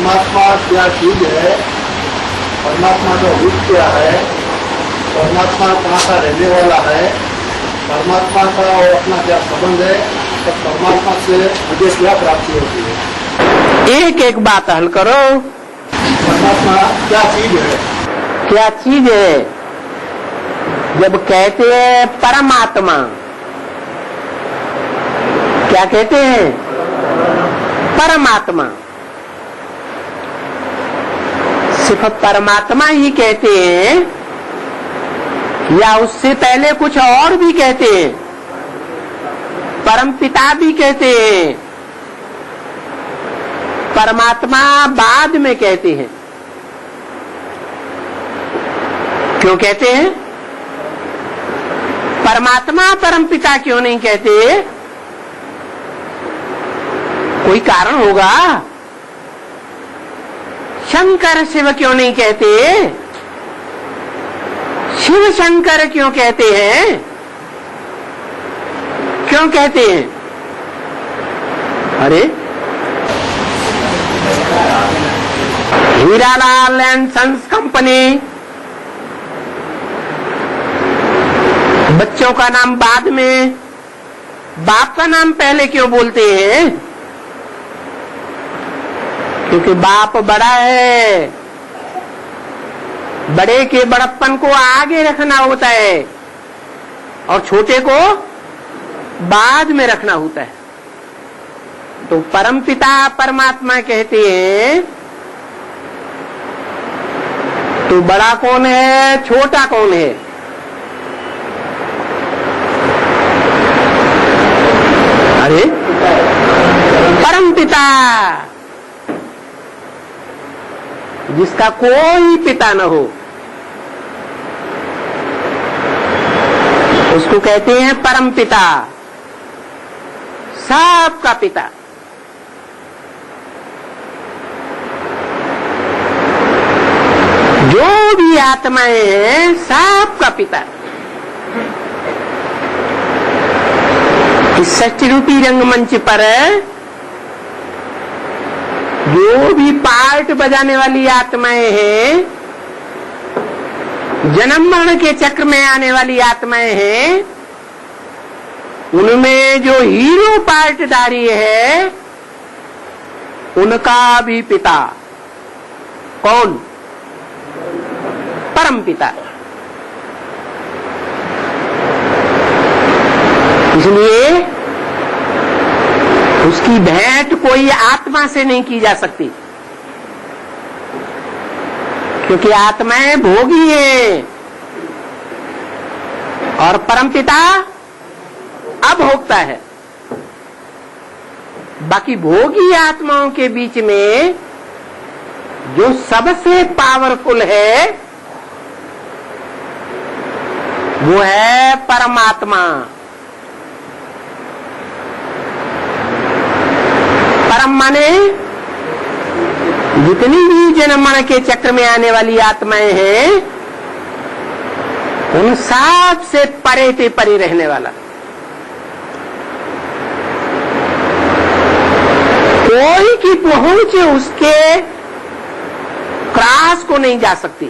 परमात्मा क्या चीज है, परमात्मा का रूप क्या है, परमात्मा कहाँ का रहने वाला है, परमात्मा का और अपना क्या संबंध है, तो परमात्मा से मुझे क्या प्राप्ति होती है। एक एक बात हल करो। परमात्मा क्या चीज है? क्या चीज है? जब कहते हैं परमात्मा, क्या कहते हैं? परमात्मा। सिर्फ परमात्मा ही कहते हैं या उससे पहले कुछ और भी कहते हैं? परमपिता भी कहते हैं, परमात्मा बाद में कहते हैं। क्यों कहते हैं? परमात्मा परमपिता क्यों नहीं कहते? कोई कारण होगा। शंकर शिव क्यों नहीं कहते? शिव शंकर क्यों कहते हैं? क्यों कहते हैं? अरे हीरालाल एंड सन्स कंपनी, बच्चों का नाम बाद में, बाप का नाम पहले क्यों बोलते हैं? क्योंकि बाप बड़ा है, बड़े के बड़प्पन को आगे रखना होता है और छोटे को बाद में रखना होता है। तो परमपिता परमात्मा कहते हैं तो बड़ा कौन है, छोटा कौन है? अरे परमपिता, जिसका कोई पिता न हो, उसको कहते हैं परम पिता, सबका पिता। जो भी आत्माएं हैं सबका पिता। इस सृष्टि रूपी रंगमंच पर जो भी पार्ट बजाने वाली आत्माएं हैं, जन्म मरण के चक्र में आने वाली आत्माएं हैं, उनमें जो हीरो पार्टधारी है उनका भी पिता कौन? परम पिता। इसलिए उसकी भेंट कोई आत्मा से नहीं की जा सकती, क्योंकि आत्माएं भोगी है और परमपिता अभोक्ता है। बाकी भोगी आत्माओं के बीच में जो सबसे पावरफुल है वो है परमात्मा। परम माने जितनी भी जन्म मरण के चक्र में आने वाली आत्माएं हैं उन सब से परे पे परे रहने वाला। कोई की पहुंच उसके क्रॉस को नहीं जा सकती।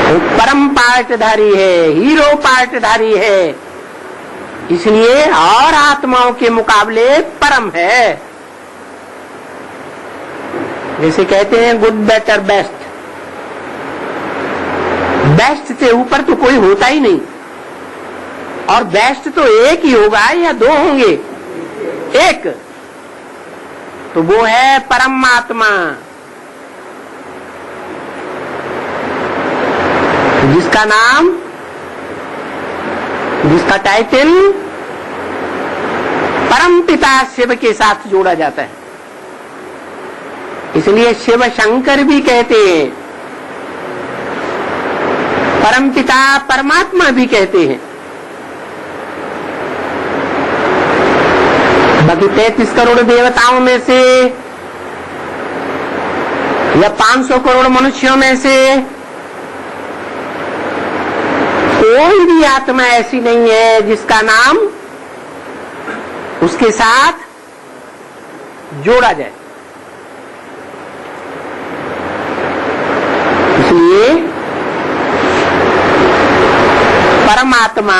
वो परम पार्टधारी है, हीरो पार्टधारी है, इसलिए और आत्माओं के मुकाबले परम है। जैसे कहते हैं गुड बेटर बेस्ट, बेस्ट से ऊपर तो कोई होता ही नहीं, और बेस्ट तो एक ही होगा या दो होंगे? एक। तो वो है परमात्मा, जिसका नाम, जिसका टाइटल परमपिता शिव के साथ जोड़ा जाता है। इसलिए शिव शंकर भी कहते हैं, परमपिता परमात्मा भी कहते हैं। बाकी 33 करोड़ देवताओं में से या 500 करोड़ मनुष्यों में से कोई भी आत्मा ऐसी नहीं है जिसका नाम उसके साथ जोड़ा जाए। इसलिए परमात्मा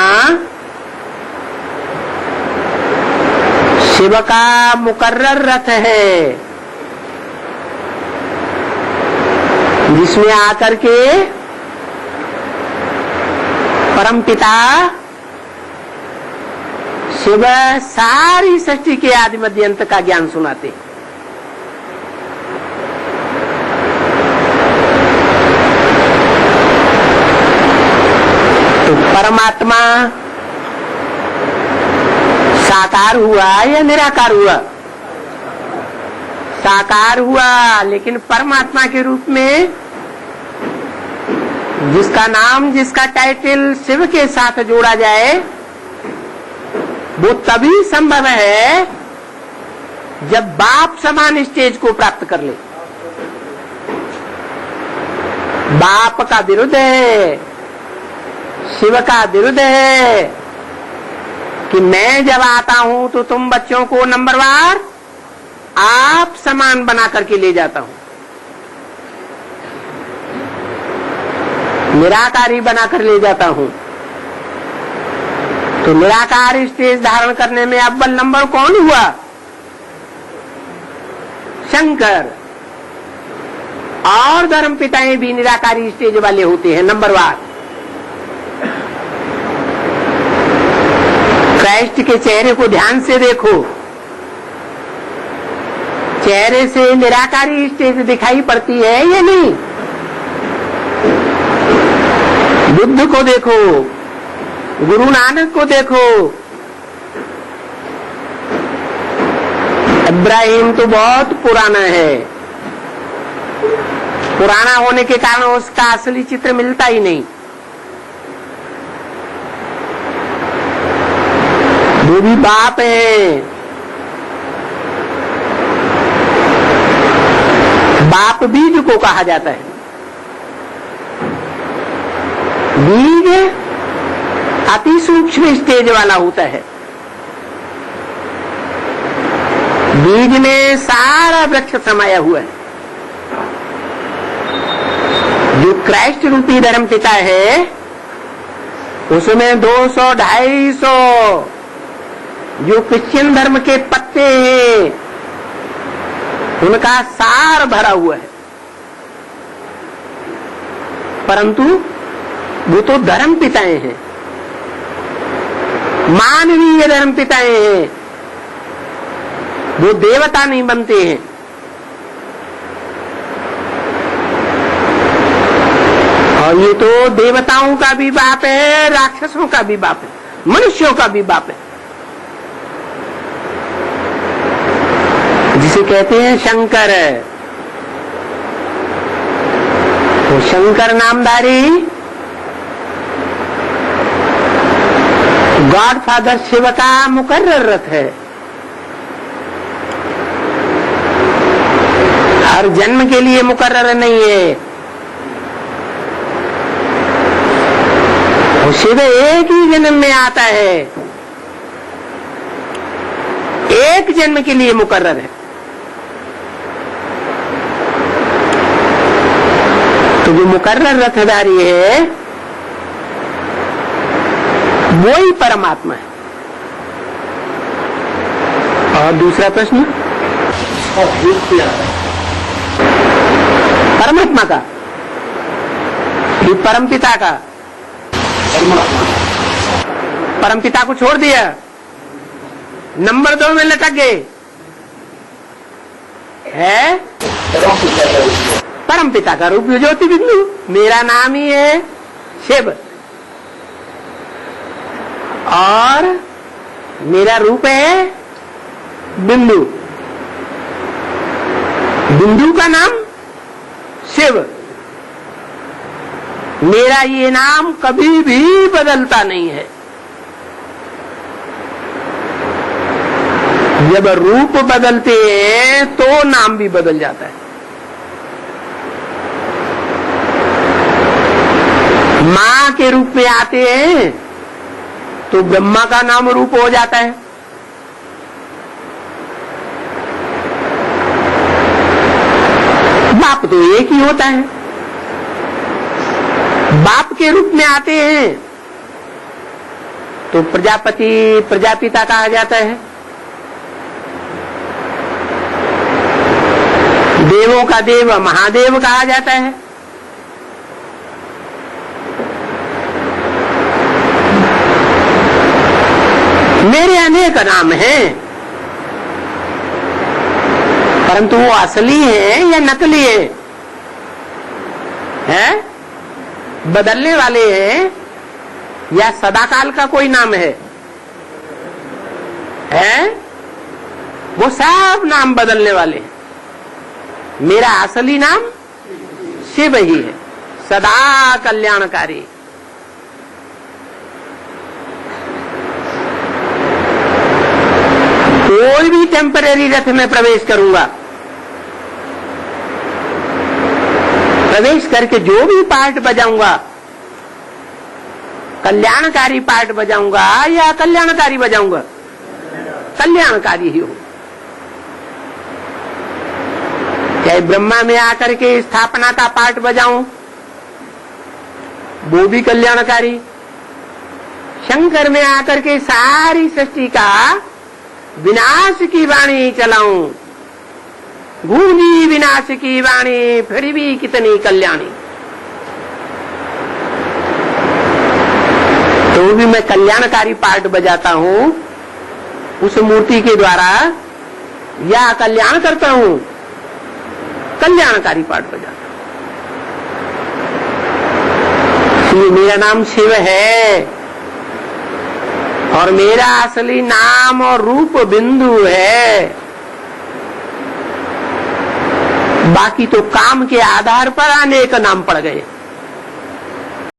शिव का मुकर्रर रथ है, जिसमें आकर के परमपिता शिव सारी सृष्टि के आदि मध्य अंत का ज्ञान सुनाते। तो परमात्मा साकार हुआ या निराकार हुआ? साकार हुआ, लेकिन परमात्मा के रूप में जिसका नाम, जिसका टाइटल शिव के साथ जोड़ा जाए, वो तभी संभव है जब बाप समान स्टेज को प्राप्त कर ले। बाप का विरुद्ध है, शिव का विरुद्ध है कि मैं जब आता हूं तो तुम बच्चों को नंबरवार आप समान बना करके ले जाता हूं, निराकारी बनाकर ले जाता हूं। तो निराकार स्टेज धारण करने में अव्वल नंबर कौन हुआ? शंकर। और धर्म पिताएं भी निराकारी स्टेज वाले होते हैं, नंबरवार। क्राइस्ट के चेहरे को ध्यान से देखो, चेहरे से निराकारी स्टेज दिखाई पड़ती है या नहीं? बुद्ध को देखो, गुरु नानक को देखो, इब्राहिम तो बहुत पुराना है, पुराना होने के कारण उसका असली चित्र मिलता ही नहीं। वो भी बाप है, बाप बीज को कहा जाता है। बीज अति सूक्ष्म स्टेज वाला होता है, बीज में सारा वृक्ष समाया हुआ है। जो क्राइस्ट रूपी धर्म पिता है, उसमें 200-250 जो क्रिश्चियन धर्म के पत्ते हैं, उनका सार भरा हुआ है। परंतु वो तो धर्म पिताएं हैं, मानवीय धर्म पिताएं हैं, वो देवता नहीं बनते हैं। और ये तो देवताओं का भी बाप है, राक्षसों का भी बाप है, मनुष्यों का भी बाप है, जिसे कहते हैं शंकर। तो शंकर नामधारी गॉड फादर शिव का मुकर्रर रथ है। हर जन्म के लिए मुकर्रर नहीं है। वो शिव एक ही जन्म में आता है, एक जन्म के लिए मुकर्रर है। तो जो मुकर्रर रथधारी है वो ही परमात्मा है। और दूसरा प्रश्न, और रूप क्या है? परमात्मा का, ये परमपिता का। परमात्मा परमपिता को छोड़ दिया, नंबर 2 में लटक गए है। परमपिता का रूप ज्योति बिंदु, मेरा नाम ही है शिव, और मेरा रूप है बिंदु। बिंदु का नाम शिव। मेरा ये नाम कभी भी बदलता नहीं है। जब रूप बदलते हैं तो नाम भी बदल जाता है। मां के रूप में आते हैं तो ब्रह्मा का नाम रूप हो जाता है, बाप तो एक ही होता है। बाप के रूप में आते हैं तो प्रजापति प्रजापिता कहा जाता है, देवों का देव महादेव कहा जाता है। मेरे अनेक नाम हैं, परंतु वो असली है या नकली है? बदलने वाले हैं या सदाकाल का कोई नाम है? वो सब नाम बदलने वाले हैं। मेरा असली नाम शिव ही है, सदा कल्याणकारी। कोई भी टेम्परेरी रथ में प्रवेश करूंगा, प्रवेश करके जो भी पार्ट बजाऊंगा, कल्याणकारी पार्ट बजाऊंगा या कल्याणकारी बजाऊंगा? कल्याणकारी ही हो। चाहे ब्रह्मा में आकर के स्थापना का पार्ट बजाऊं, वो भी कल्याणकारी। शंकर में आकर के सारी सृष्टि का विनाश की वाणी चलाऊं, गूंजी विनाश की वाणी फिर भी कितनी कल्याणी। तो भी मैं कल्याणकारी पार्ट बजाता हूं उस मूर्ति के द्वारा, या कल्याण करता हूं, कल्याणकारी पार्ट बजाता हूं। मेरा नाम शिव है और मेरा असली नाम और रूप बिंदु है। बाकी तो काम के आधार पर अनेक नाम पड़ गए।